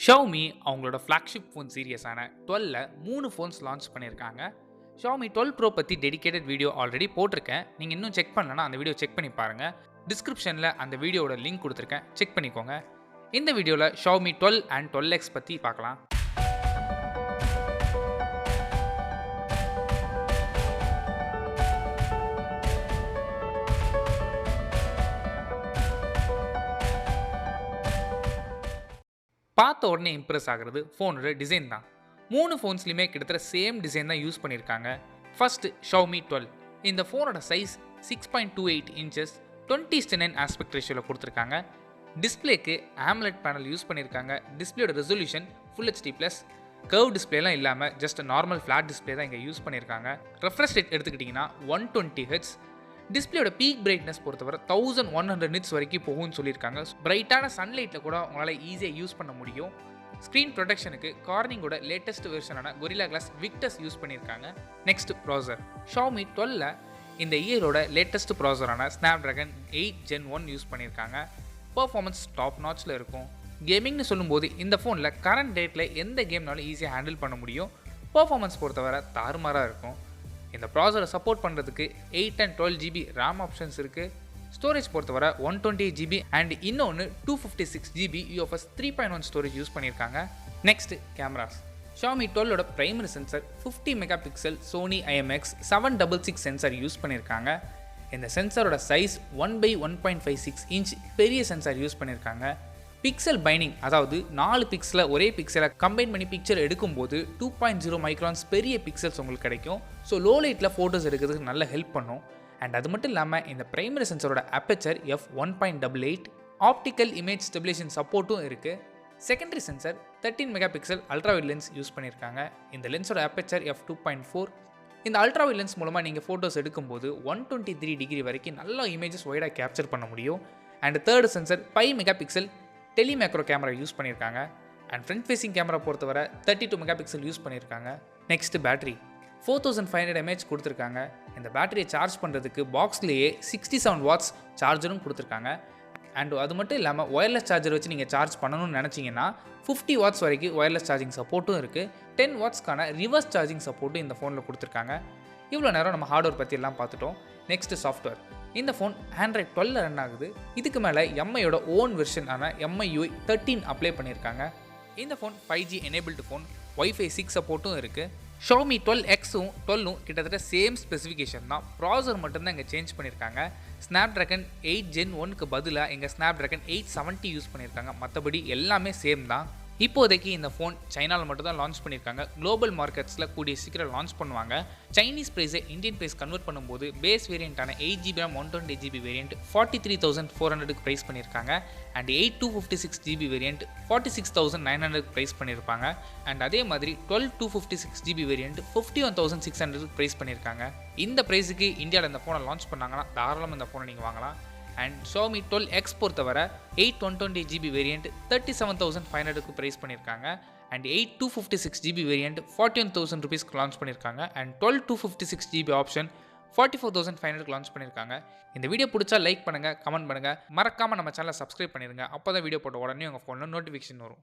Xiaomi அவங்களோட flagship phone சீரியஸான 12ல 3 phones launch பண்ணியிருக்காங்க. Xiaomi 12 Pro பத்தி டெடிகேட்டட் வீடியோ ஆல்ரெடி போட்டிருக்கேன். நீங்க இன்னும் செக் பண்ணலனா அந்த வீடியோ செக் பண்ணி பாருங்க. டிஸ்கிரிப்ஷன்ல அந்த வீடியோவோட லிங்க் கொடுத்திருக்கேன். செக் பண்ணிக்கோங்க. இந்த வீடியோல Xiaomi 12 and 12X பத்தி பார்க்கலாம். பார்த்த உடனே இம்ப்ரெஸ் ஆகிறது ஃபோனோட டிசைன் தான். 3 ஃபோன்ஸ்லையுமே கிட்டத்தட்ட சேம் டிசைன் தான் யூஸ் பண்ணியிருக்காங்க. First Xiaomi 12. இந்த ஃபோனோட சைஸ் 6.28 இன்ச்சஸ் 20:9 ஆஸ்பெக்ட் ரேஷியோவில் கொடுத்துருக்காங்க. டிஸ்பிளேக்கு AMOLED பேனல் யூஸ் பண்ணியிருக்காங்க. டிஸ்பிளேயோட ரெசல்யூஷன் ஃபுல் HD+. கர்வ் டிஸ்பிளேலாம் இல்லாமல் ஜஸ்ட் நார்மல் ஃப்ளாட் டிஸ்பிளே தான் இங்கே யூஸ் பண்ணியிருக்காங்க. ரெஃப்ரெஷ் ரேட் எடுத்துக்கிட்டிங்கன்னா 120 Hz. டிஸ்பிளேயோட பீக் பிரைட்னஸ் பொறுத்தவரை 1100 nits வரைக்கும் போகும்னு சொல்லியிருக்காங்க. பிரைட்டான சன்லைட்டில் கூட உங்களால் ஈஸியாக யூஸ் பண்ண முடியும். ஸ்க்ரீன் ப்ரொடெக்ஷனுக்கு கார்னிங்கோட லேட்டஸ்ட் வெர்ஷனான Gorilla Glass Victus யூஸ் பண்ணியிருக்காங்க. Next processor. Xiaomi 12ல இந்த இயரோட லேட்டஸ்ட் ப்ராசரான Snapdragon 8 Gen 1 யூஸ் பண்ணியிருக்காங்க. பர்ஃபார்மன்ஸ் டாப் நாட்ச்சில் இருக்கும். கேமிங்னு சொல்லும்போது இந்த ஃபோனில் கரண்ட் டேட்டில் எந்த கேம்னாலும் ஈஸியாக ஹேண்டில் பண்ண முடியும். பர்ஃபார்மன்ஸ் பொறுத்தவரை தாறுமாறாக இருக்கும். இந்த ப்ராசரை சப்போர்ட் பண்ணுறதுக்கு 8 and 12 GB RAM ஆப்ஷன்ஸ் இருக்குது. ஸ்டோரேஜ் பொறுத்தவரை 128 GB அண்ட் இன்னொன்று 256 GB UFS 3.1 ஸ்டோரேஜ் யூஸ் பண்ணியிருக்காங்க. Next cameras. Xiaomi 12ஓட primary sensor 50 megapixel Sony IMX 766 sensor use பண்ணியிருக்காங்க. இந்த சென்சாரோட சைஸ் 1/1.56 இன்ச் பெரிய சென்சார் யூஸ் பண்ணியிருக்காங்க. பிக்சல் பைண்டிங், அதாவது 4 பிக்சலை ஒரே பிக்சலை கம்பைன் பண்ணி பிக்சர் எடுக்கும்போது 2.0 மைக்ரான்ஸ் பெரிய பிக்சல்ஸ் உங்களுக்கு கிடைக்கும். ஸோ லோ லைட்டில் ஃபோட்டோஸ் எடுக்கிறதுக்கு நல்ல ஹெல்ப் பண்ணும். அண்ட் அது மட்டும் இல்லாமல் இந்த பிரைமரி சென்சரோட aperture f1.88, optical image stabilization சப்போர்ட்டும் இருக்குது. Secondary sensor 13 megapixel ultrawide lens use பண்ணியிருக்காங்க. இந்த லென்ஸோட அப்பேச்சர் f2.4. இந்த அல்ட்ராவைட் லென்ஸ் மூலமாக நீங்கள் ஃபோட்டோஸ் எடுக்கும்போது 123 டிகிரி வரைக்கும் நல்லா இமேஜஸ் ஒய்டாக கேப்சர் பண்ண முடியும். And third sensor 5 megapixel telemacro camera use பண்ணியிருக்காங்க. அண்ட் ஃப்ரண்ட் ஃபேசிங் கேமரா பொறுத்தவரை 32 மெகாபிக்சல் யூஸ் பண்ணியிருக்காங்க. நெக்ஸ்ட் பேட்டரி 4500 mAh கொடுத்துருக்காங்க. இந்த பேட்டரியை சார்ஜ் பண்ணுறதுக்கு பாக்ஸ்லேயே 67 வாட்ஸ் சார்ஜரும் கொடுத்துருக்காங்க. அண்ட் அது மட்டும் இல்லாமல் ஒயர்லெஸ் சார்ஜர் வச்சு நீங்கள் சார்ஜ் பண்ணணும்னு நினச்சிங்கன்னா 50 வாட்ஸ் வரைக்கும் ஒயர்லெஸ் சார்ஜிங் சப்போர்ட்டும் இருக்குது. 10 வாட்ஸ்க்கான ரிவர்ஸ் சார்ஜிங் சப்போர்ட்டும் இந்த ஃபோனில் கொடுத்துருக்காங்க. இவ்வளோ நேரம் நம்ம ஹார்ட்வேர் பற்றி எல்லாம் பார்த்துட்டோம். Next software. இந்த ஃபோன் Android 12ல ரன் ஆகுது. இதுக்கு மேலே MIயோட ஓன் வெர்ஷனான MIUI 13 அப்ளை பண்ணியிருக்காங்க. இந்த phone 5G enabled phone, Wi-Fi 6 சப்போர்ட்டும் இருக்குது. Xiaomi 12Xம் 12ம் கிட்டத்தட்ட சேம் ஸ்பெசிஃபிகேஷன் தான். ப்ராசர் மட்டும்தான் இங்கே சேஞ்ச் பண்ணியிருக்காங்க. Snapdragon 8 Gen 1க்கு பதிலாக இங்கே Snapdragon 870 யூஸ் பண்ணியிருக்காங்க. மற்றபடி எல்லாமே சேம் தான். இப்போதைக்கு இந்த ஃபோன் சைனாவில் மட்டும் தான் லான்ச் பண்ணியிருக்காங்க. குளோபல் மார்க்கெட்ஸில் கூடிய சீக்கிரம் லான்ச் பண்ணுவாங்க. சைனீஸ் ப்ரைஸை இந்தியன் ப்ரைஸ் கன்வெர்ட் பண்ணும்போது பேஸ் வேரியண்ட்டான 8GB RAM 128GB வேரியண்ட் 43,400க்கு ப்ரைஸ் பண்ணியிருக்காங்க. அண்ட் 256GB வேரியண்ட் 46,900க்கு ப்ரைஸ் பண்ணியிருப்பாங்க. அண்ட் அதே மாதிரி 256GB வேரியண்ட் 51,600க்கு ப்ரைஸ் பண்ணியிருக்காங்க. இந்த ப்ரைஸுக்கு இந்தியாவில் இந்த ஃபோனை லான்ச் பண்ணாங்கன்னா தாராளமாக இந்த ஃபோனை நீங்கள் வாங்கலாம். அண்ட் Xiaomi 12X பொறுத்தவரை 128GB வேரியண்ட் 37,500க்கு ப்ரைஸ் பண்ணியிருக்காங்க. அண்ட் 256GB வேரியண்ட் 41,000 rupeesக்கு லான்ச் பண்ணியிருக்காங்க. அண்ட் 256GB ஆப்ஷன் 44,500க்கு லான்ச் பண்ணியிருக்காங்க. இந்த வீடியோ பிடிச்சா லைக் பண்ணுங்கள், கமெண்ட் பண்ணுங்கள், மறக்காமல் நம்ம சேனலை சப்ஸ்கிரைப் பண்ணிடுங்க. அப்போ தான் வீடியோ போட்ட உடனே உங்கள் ஃபோனில் நோட்டிஃபிகேஷன் வரும்.